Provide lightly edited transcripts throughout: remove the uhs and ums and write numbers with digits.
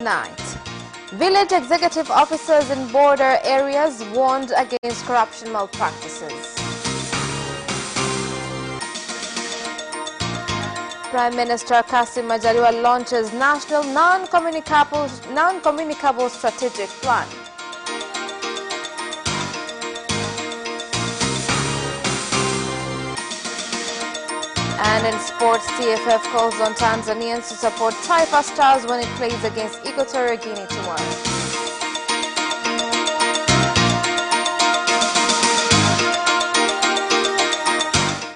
Night. Village executive officers in border areas warned against corruption malpractices. Prime Minister Kassim Majaliwa launches National Non-Communicable Strategic Plan. And in sports, TFF calls on Tanzanians to support Taifa Stars when it plays against Equatorial Guinea tomorrow.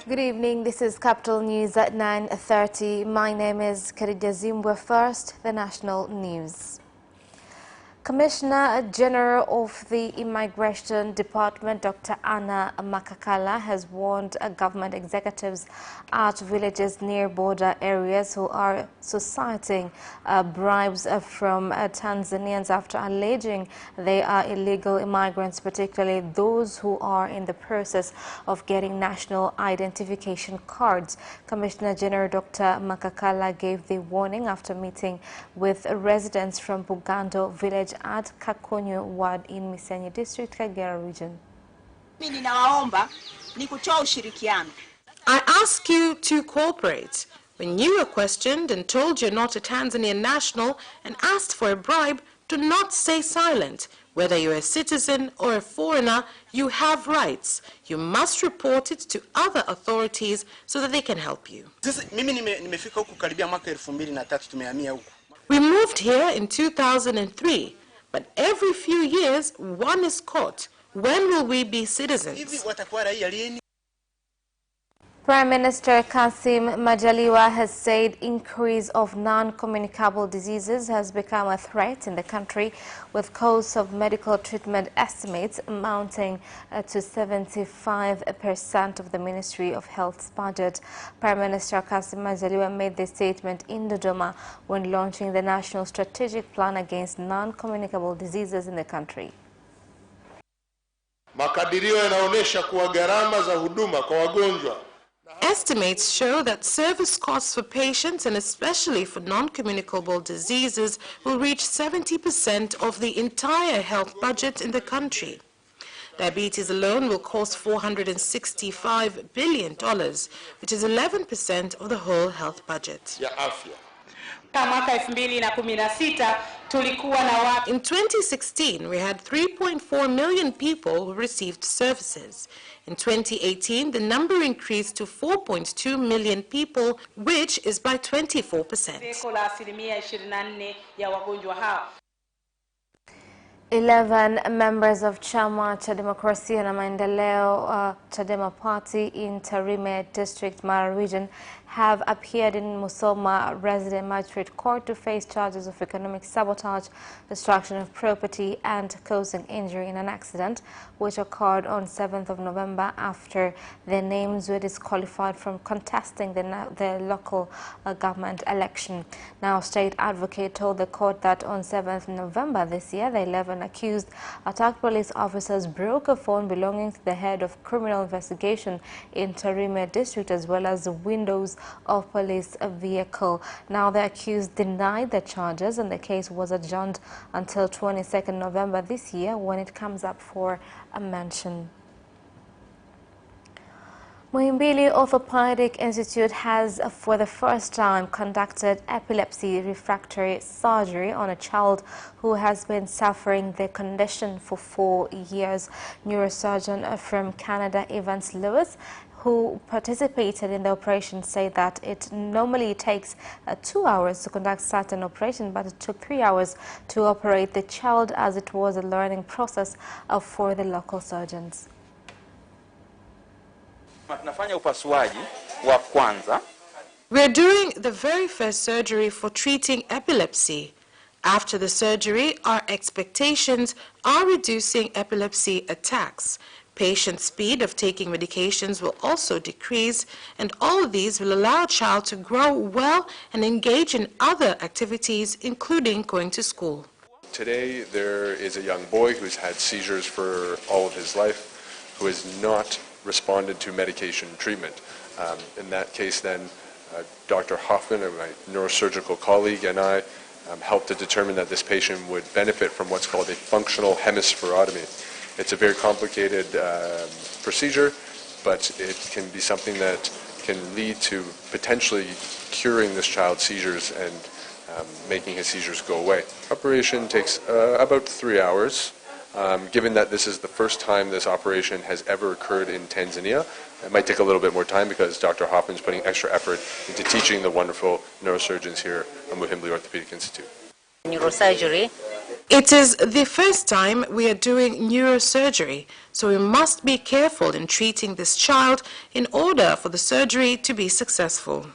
Good evening, this is Capital News at 9:30. My name is Khadija Zimbwe. First, the national news. Commissioner General of the Immigration Department, Dr. Anna Makakala, has warned government executives at villages near border areas who are soliciting bribes from Tanzanians after alleging they are illegal immigrants, particularly those who are in the process of getting national identification cards. Commissioner General Dr. Makakala gave the warning after meeting with residents from Bugando village at Kakonyo ward in Misenyi district, Kagera region. I ask you to cooperate. When you are questioned and told you're not a Tanzanian national and asked for a bribe, do not stay silent. Whether you're a citizen or a foreigner, you have rights. You must report it to other authorities so that they can help you. We moved here in 2003. But every few years, one is caught. When will we be citizens? Prime Minister Kassim Majaliwa has said increase of non-communicable diseases has become a threat in the country, with costs of medical treatment estimates amounting to 75% of the Ministry of Health's budget. Prime Minister Kassim Majaliwa made this statement in Dodoma when launching the National Strategic Plan against non-communicable diseases in the country. Makadirio yanaonyesha kuwa gharama za huduma kwa wagonjwa. Estimates show that service costs for patients and especially for non-communicable diseases will reach 70% of the entire health budget in the country. Diabetes alone will cost $465 billion, which is 11% of the whole health budget. In 2016, we had 3.4 million people who received services. In 2018, the number increased to 4.2 million people, which is by 24%. 11 members of Chama cha Demokrasia na Maendeleo Chadema Party in Tarime District, Mara Region, have appeared in Musoma Resident Magistrate Court to face charges of economic sabotage, destruction of property, and causing injury in an accident which occurred on 7th of November after their names were disqualified from contesting the local government election. Now, State Advocate told the court that on 7th November this year, the 11 accused attacked police officers, broke a phone belonging to the head of criminal investigation in Tarime District, as well as the windows of police vehicle. Now, the accused denied the charges and the case was adjourned until 22nd November this year when it comes up for a mention. Muhimbili Orthopedic Institute has for the first time conducted epilepsy refractory surgery on a child who has been suffering the condition for 4 years. Neurosurgeon from Canada, Evans Lewis, who participated in the operation, said that it normally takes 2 hours to conduct such an operation, but it took 3 hours to operate the child, as it was a learning process for the local surgeons. We're doing the very first surgery for treating epilepsy. After the surgery, our expectations are reducing epilepsy attacks. Patient speed of taking medications will also decrease, and all of these will allow a child to grow well and engage in other activities, including going to school. Today, there is a young boy who's had seizures for all of his life, who has not responded to medication treatment. In that case, then, Dr. Hoffman, my neurosurgical colleague, and I helped to determine that this patient would benefit from what's called a functional hemispherotomy. It's a very complicated procedure, but it can be something that can lead to potentially curing this child's seizures and making his seizures go away. Operation takes about 3 hours. Given that this is the first time this operation has ever occurred in Tanzania, it might take a little bit more time because Dr. Hoffman's putting extra effort into teaching the wonderful neurosurgeons here at Muhimbili Orthopedic Institute. Neurosurgery. It is the first time we are doing neurosurgery, so we must be careful in treating this child in order for the surgery to be successful.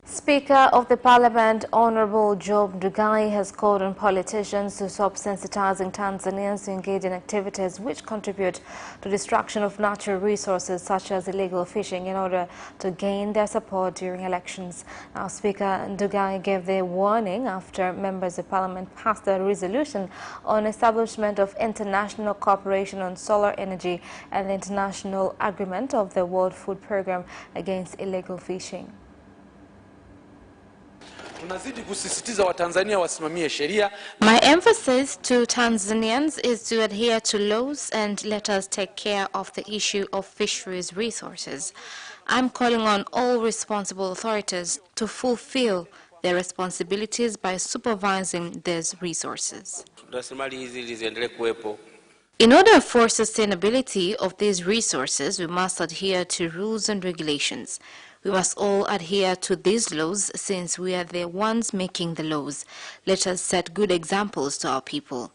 Speaker of the Parliament, Honorable Job Ndugai, has called on politicians to stop sensitizing Tanzanians to engage in activities which contribute to destruction of natural resources such as illegal fishing in order to gain their support during elections. Now, Speaker Ndugai gave the warning after members of Parliament passed a resolution on establishment of international cooperation on solar energy and the international agreement of the World Food Programme against illegal fishing. My emphasis to Tanzanians is to adhere to laws and let us take care of the issue of fisheries resources. I'm calling on all responsible authorities to fulfill their responsibilities by supervising these resources. In order for sustainability of these resources, we must adhere to rules and regulations. We must all adhere to these laws since we are the ones making the laws. Let us set good examples to our people.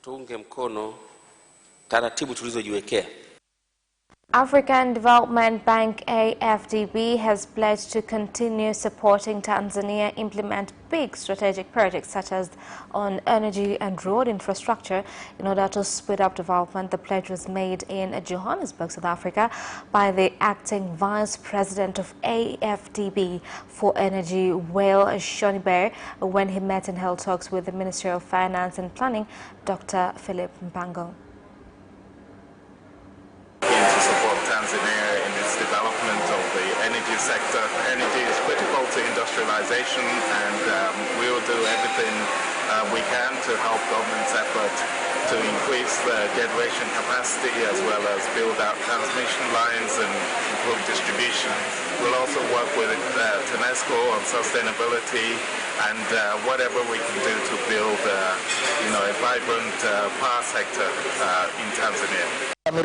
African Development Bank AFDB has pledged to continue supporting Tanzania implement big strategic projects such as on energy and road infrastructure in order to speed up development. The pledge was made in Johannesburg, South Africa by the acting Vice President of AFDB for Energy, Wale Shoniber, when he met and held talks with the Minister of Finance and Planning, Dr. Philip Mpango. To support Tanzania in its development of the energy sector. Energy is critical to industrialization, and we will do everything we can to help government's effort to increase the generation capacity as well as build out transmission lines and improve distribution. We'll also work with UNESCO on sustainability and whatever we can do to build a vibrant power sector in Tanzania. We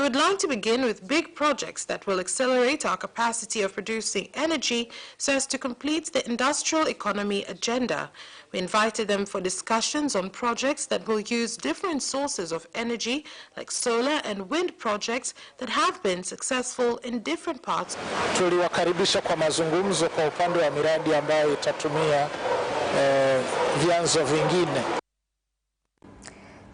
would like to begin with big projects that will accelerate our capacity of producing energy so as to complete the industrial economy agenda. We invited them for discussions on projects that will use different sources of energy like solar and wind projects that have been successful in different parts. Tuliwakaribisha kwa mazungumzo kwa upande wa miradi ambayo itatumia vyanzo vingine.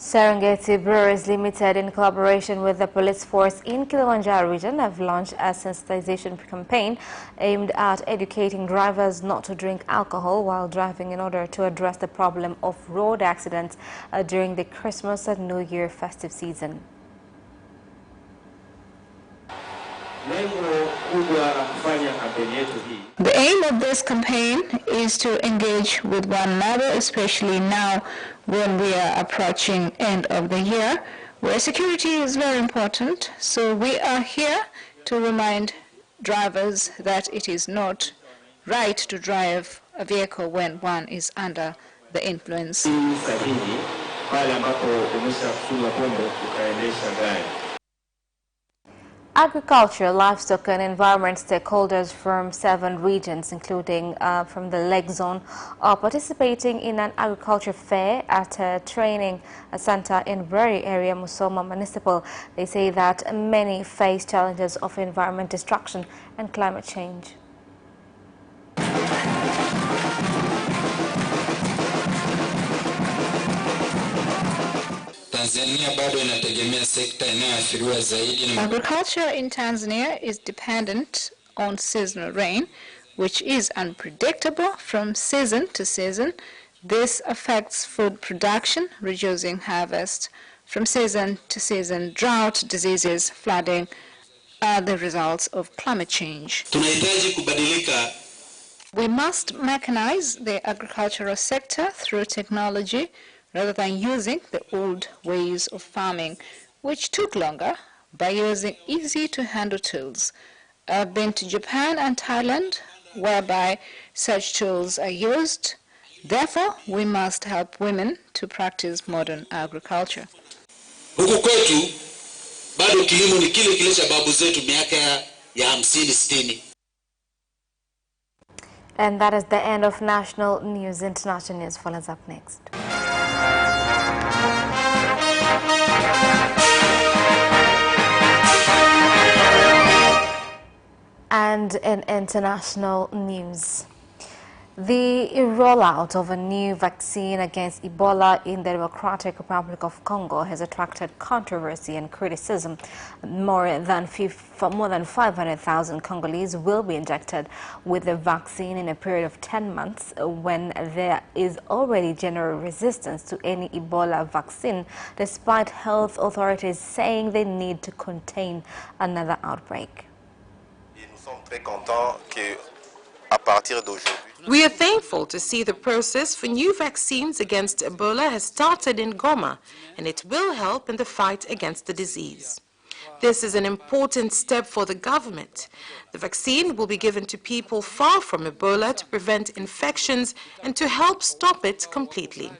Serengeti Breweries Limited, in collaboration with the police force in Kilimanjaro region, have launched a sensitization campaign aimed at educating drivers not to drink alcohol while driving in order to address the problem of road accidents during the Christmas and New Year festive season. The aim of this campaign is to engage with one another, especially now when we are approaching end of the year, where security is very important. So we are here to remind drivers that it is not right to drive a vehicle when one is under the influence. Agriculture, livestock and environment stakeholders from 7 regions, including from the Lake Zone, are participating in an agriculture fair at a training center in Bweri area, Musoma Municipal. They say that many face challenges of environment destruction and climate change. Agriculture in Tanzania is dependent on seasonal rain, which is unpredictable from season to season. This affects food production, reducing harvest. From season to season, drought, diseases, flooding are the results of climate change. Tunahitaji kubadilika. We must mechanize the agricultural sector through technology rather than using the old ways of farming, which took longer, by using easy-to-handle tools. I've been to Japan and Thailand, whereby such tools are used. Therefore, we must help women to practice modern agriculture. Huku kwetu bado kilimo ni kile kile cha babu zetu miaka ya 50-60. And that is the end of national news. International news follows up next. And in international news, the rollout of a new vaccine against Ebola in the Democratic Republic of Congo has attracted controversy and criticism. More than 500,000 Congolese will be injected with the vaccine in a period of 10 months when there is already general resistance to any Ebola vaccine, despite health authorities saying they need to contain another outbreak. We are thankful to see the process for new vaccines against Ebola has started in Goma, and it will help in the fight against the disease. This is an important step for the government. The vaccine will be given to people far from Ebola to prevent infections and to help stop it completely.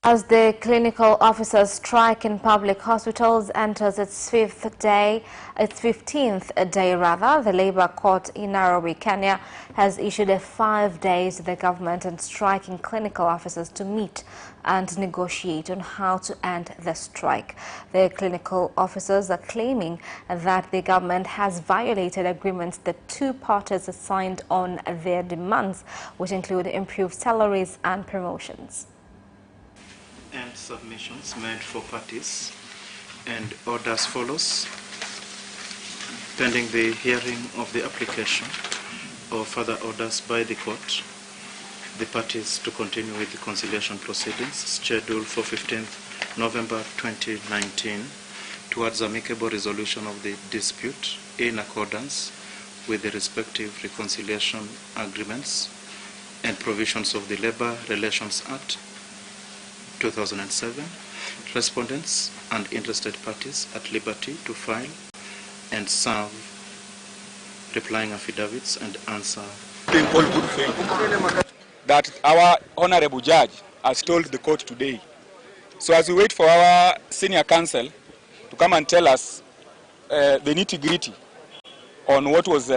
As the clinical officers' strike in public hospitals enters its 15th day, the Labour Court in Nairobi, Kenya, has issued a 5 days to the government and striking clinical officers to meet and negotiate on how to end the strike. The clinical officers are claiming that the government has violated agreements the two parties signed on their demands, which include improved salaries and promotions. And submissions made for parties, and orders follows pending the hearing of the application or further orders by the court. The parties to continue with the conciliation proceedings scheduled for 15th November 2019 towards amicable resolution of the dispute in accordance with the respective reconciliation agreements and provisions of the Labour Relations Act 2007, respondents and interested parties at liberty to file and serve replying affidavits and answer. That our honorable judge has told the court today. So as we wait for our senior counsel to come and tell us the nitty-gritty on what was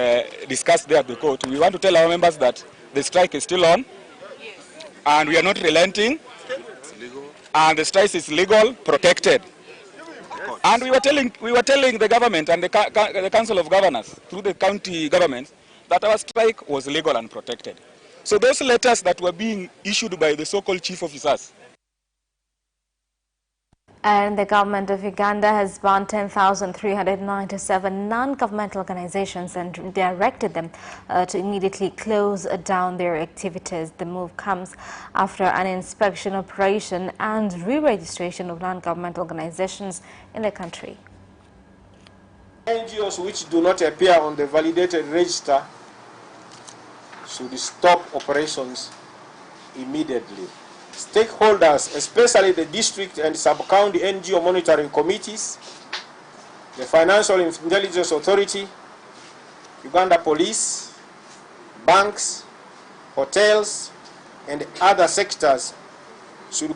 discussed there at the court, we want to tell our members that the strike is still on, and we are not relenting. And the strike is legal, protected. And we were telling the government and the Council of Governors through the county government that our strike was legal and protected. So those letters that were being issued by the so-called chief officers. And the government of Uganda has banned 10,397 non-governmental organizations and directed them to immediately close down their activities. The move comes after an inspection operation and re-registration of non-governmental organizations in the country. NGOs which do not appear on the validated register should stop operations immediately. Stakeholders, especially the district and sub-county NGO monitoring committees, the Financial Intelligence Authority, Uganda Police, banks, hotels, and other sectors should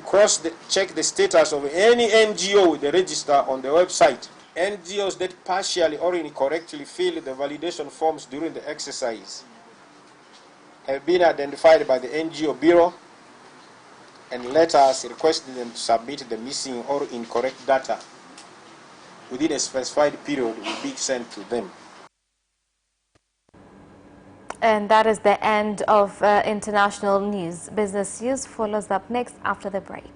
check the status of any NGO with the register on the website. NGOs that partially or incorrectly fill the validation forms during the exercise have been identified by the NGO Bureau, and letters requesting them to submit the missing or incorrect data within a specified period will be sent to them. And that is the end of international news. Business news follows up next after the break.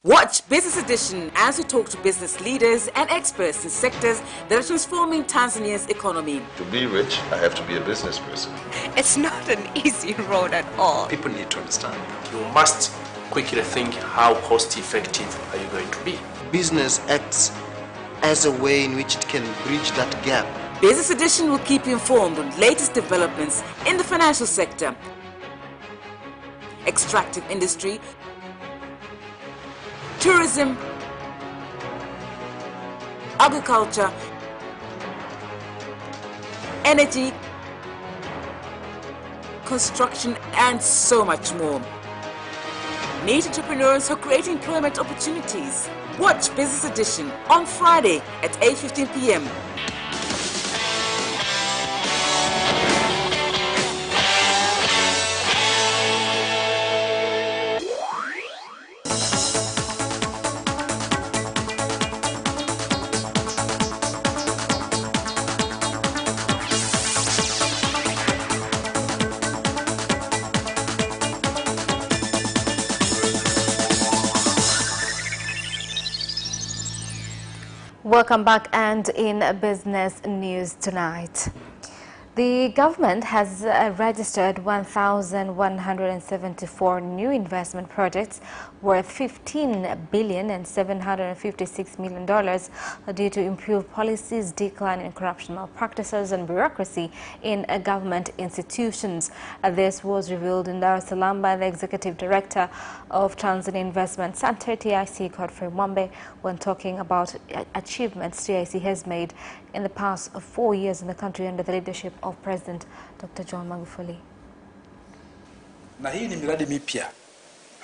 Watch Business Edition as we talk to business leaders and experts in sectors that are transforming Tanzania's economy. To be rich, I have to be a business person. It's not an easy road at all. People need to understand. You must quickly think how cost effective are you going to be. Business acts as a way in which it can bridge that gap. Business Edition will keep you informed on latest developments in the financial sector, extractive industry, tourism, agriculture, energy, construction, and so much more. Meet entrepreneurs who create employment opportunities. Watch Business Edition on Friday at 8:15 p.m. Welcome back, and in business news tonight. The government has registered 1,174 new investment projects worth $15 billion and $756 million due to improved policies, decline in corruption malpractices and bureaucracy in government institutions. This was revealed in Dar es Salaam by the Executive Director of Tanzania Investment Center, TIC, Godfrey Mwambe, when talking about achievements TIC has made in the past 4 years in the country under the leadership of President Dr. John Magufuli. Na hii ni miradi mipya,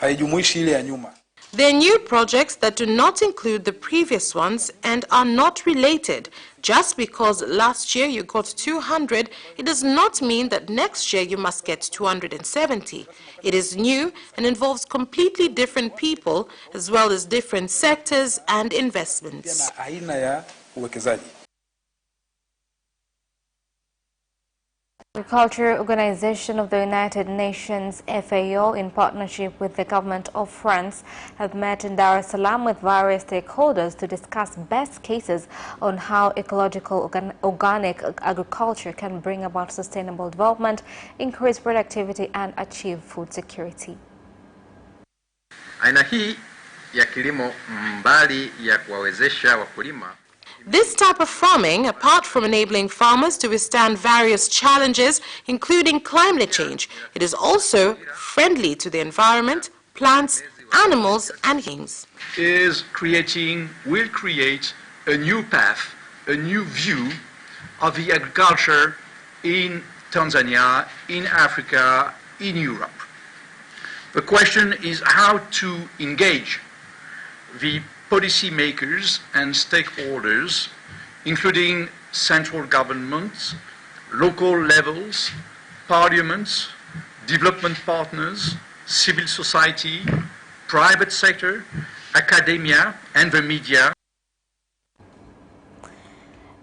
haijumuishi ile ya nyuma. They're new projects that do not include the previous ones and are not related. Just because last year you got 200, it does not mean that next year you must get 270. It is new and involves completely different people as well as different sectors and investments. Aina ya uwekezaji. Agriculture Organization of the United Nations, FAO, in partnership with the government of France, have met in Dar es Salaam with various stakeholders to discuss best cases on how ecological organic agriculture can bring about sustainable development, increase productivity, and achieve food security. Aina hii ya kilimo mbali ya kuwawezesha wakulima. This type of farming, apart from enabling farmers to withstand various challenges, including climate change, it is also friendly to the environment, plants, animals, and beings. Will create a new path, a new view of the agriculture in Tanzania, in Africa, in Europe. The question is how to engage the policymakers and stakeholders, including central governments, local levels, parliaments, development partners, civil society, private sector, academia, and the media.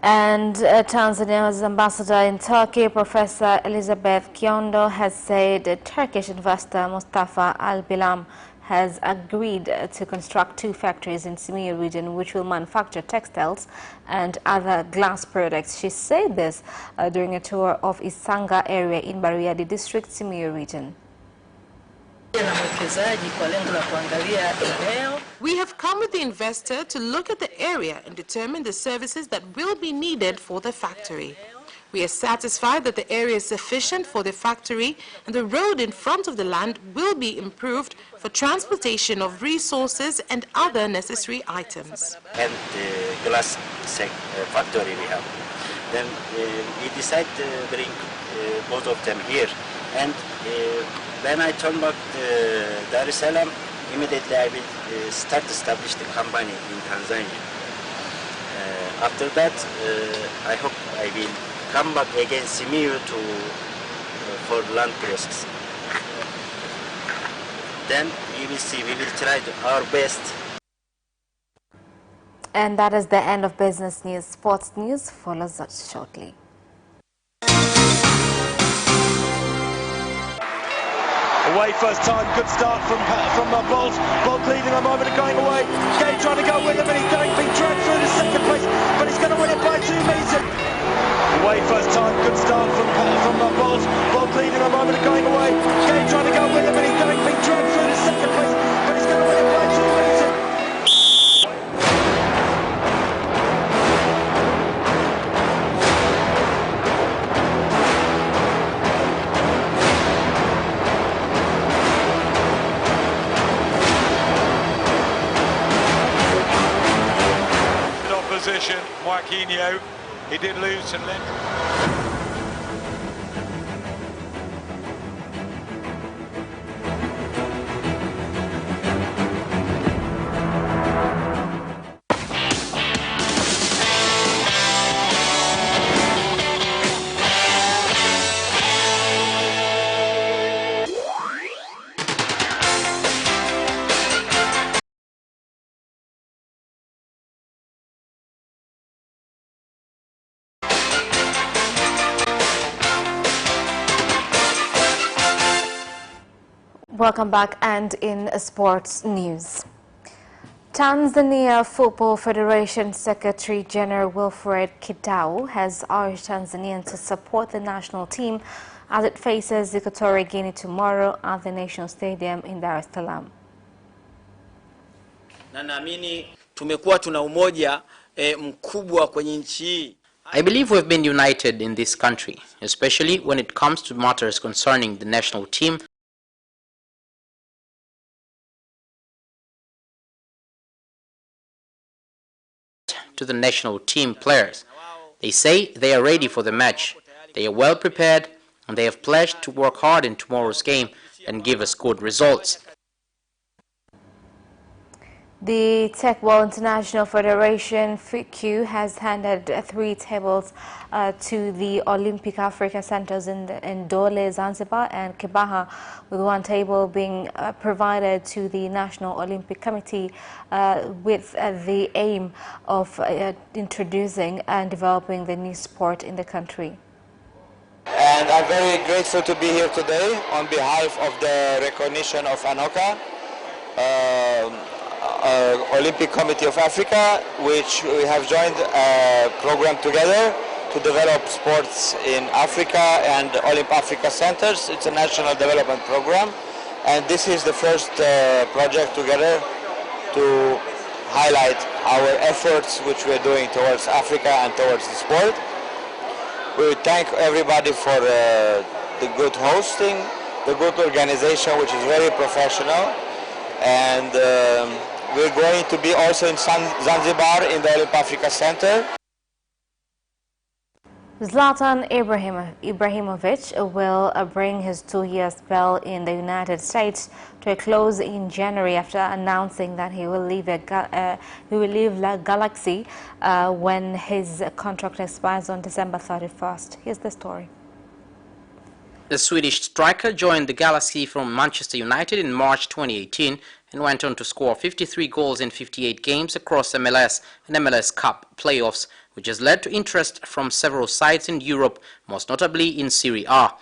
And Tanzania's ambassador in Turkey, Professor Elizabeth Kiondo, has said Turkish investor Mustafa Al-Bilam has agreed to construct 2 factories in Simiyu region which will manufacture textiles and other glass products. She said this during a tour of Isanga area in Bariadi district, Simiyu region. We have come with the investor to look at the area and determine the services that will be needed for the factory. We are satisfied that the area is sufficient for the factory and the road in front of the land will be improved for transportation of resources and other necessary items. And the glass factory we have. Then we decided to bring both of them here. And when I turn back to Dar es Salaam, immediately I will establish the company in Tanzania. After that, I hope I will come back again Simiyu for land process. Then we will see, we will try our best. And that is the end of business news. Sports news follows us shortly. Away first time, good start from Bolt. Bolt leading a moment of going away. Gay trying to go with him and he's going to be dragged through the second place, but he's going to win it by 2 meters. Away first time, good start from Bolt. Bolt leading a moment of going away. Gay trying to go with him and he's going to be dragged through the second place. position, Joaquinho. He did lose to Lim. Welcome back, and in sports news. Tanzania Football Federation Secretary General Wilfred Kidau has urged Tanzanians to support the national team as it faces Equatorial Guinea tomorrow at the National Stadium in Dar es Salaam. Na naamini tumekuwa tuna umoja mkubwa kwenye nchi hii. I believe we've been united in this country, especially when it comes to matters concerning the national team. To the national team players. They say they are ready for the match. They are well prepared and they have pledged to work hard in tomorrow's game and give us good results. The Taekwondo International Federation FICU has handed 3 tables to the Olympic Africa Centers in Dole, Zanzibar and Kibaha, with 1 table being provided to the National Olympic Committee with the aim of introducing and developing the new sport in the country. And I'm very grateful to be here today on behalf of the recognition of ANOCA. Olympic Committee of Africa, which we have joined a program together to develop sports in Africa and Olympic Africa Centers. It's a national development program, and this is the first project together to highlight our efforts which we're doing towards Africa and towards the sport. We thank everybody for the good hosting, the good organization, which is very professional, and we're going to be also in Zanzibar in the Olympic Africa Center. Zlatan Ibrahimovic will bring his 2-year spell in the United States to a close in January after announcing that he will leave La Galaxy when his contract expires on December 31st. Here's the story. The Swedish striker joined the Galaxy from Manchester United in March 2018 and went on to score 53 goals in 58 games across MLS and MLS Cup playoffs, which has led to interest from several sides in Europe, most notably in Serie A.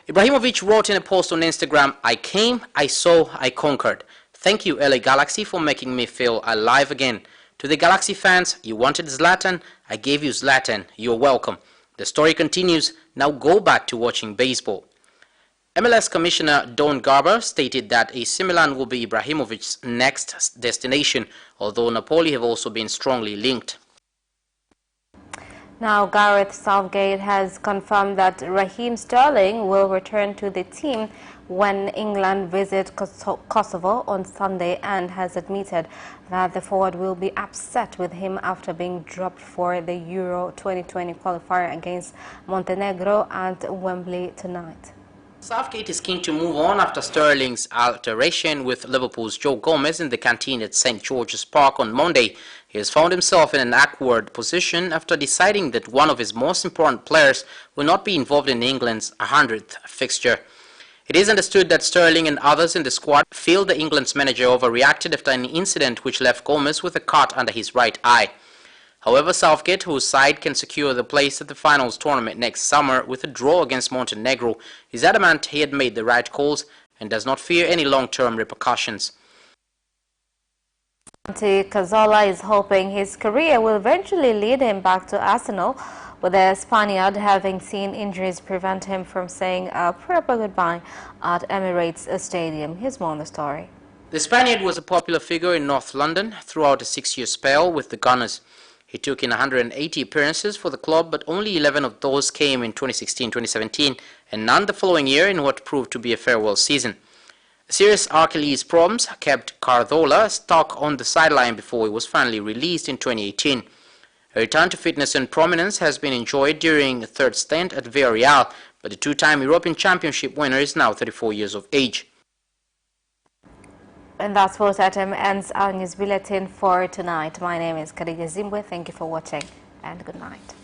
Ibrahimovic wrote in a post on Instagram, "I came, I saw, I conquered. Thank you, LA Galaxy, for making me feel alive again. To the Galaxy fans, you wanted Zlatan, I gave you Zlatan, you're welcome." The story continues, now go back to watching baseball. MLS Commissioner Don Garber stated that AC Milan will be Ibrahimovic's next destination, although Napoli have also been strongly linked. Now, Gareth Southgate has confirmed that Raheem Sterling will return to the team when England visit Kosovo on Sunday, and has admitted that the forward will be upset with him after being dropped for the Euro 2020 qualifier against Montenegro at Wembley tonight. Southgate is keen to move on after Sterling's altercation with Liverpool's Joe Gomez in the canteen at St. George's Park on Monday. He has found himself in an awkward position after deciding that one of his most important players will not be involved in England's 100th fixture. It is understood that Sterling and others in the squad feel the England's manager overreacted after an incident which left Gomez with a cut under his right eye. However, Southgate, whose side can secure the place at the finals tournament next summer with a draw against Montenegro, is adamant he had made the right calls and does not fear any long-term repercussions. Santi Cazorla is hoping his career will eventually lead him back to Arsenal, with the Spaniard having seen injuries prevent him from saying a proper goodbye at Emirates Stadium. Here's more on the story. The Spaniard was a popular figure in North London throughout a 6-year spell with the Gunners. He took in 180 appearances for the club, but only 11 of those came in 2016-2017 and none the following year in what proved to be a farewell season. Serious Achilles problems kept Cazorla stuck on the sideline before he was finally released in 2018. Her return to fitness and prominence has been enjoyed during a third stint at Villarreal, but the two-time European Championship winner is now 34 years of age. And that sport item ends our news bulletin for tonight. My name is Khadija Zimbwe. Thank you for watching and good night.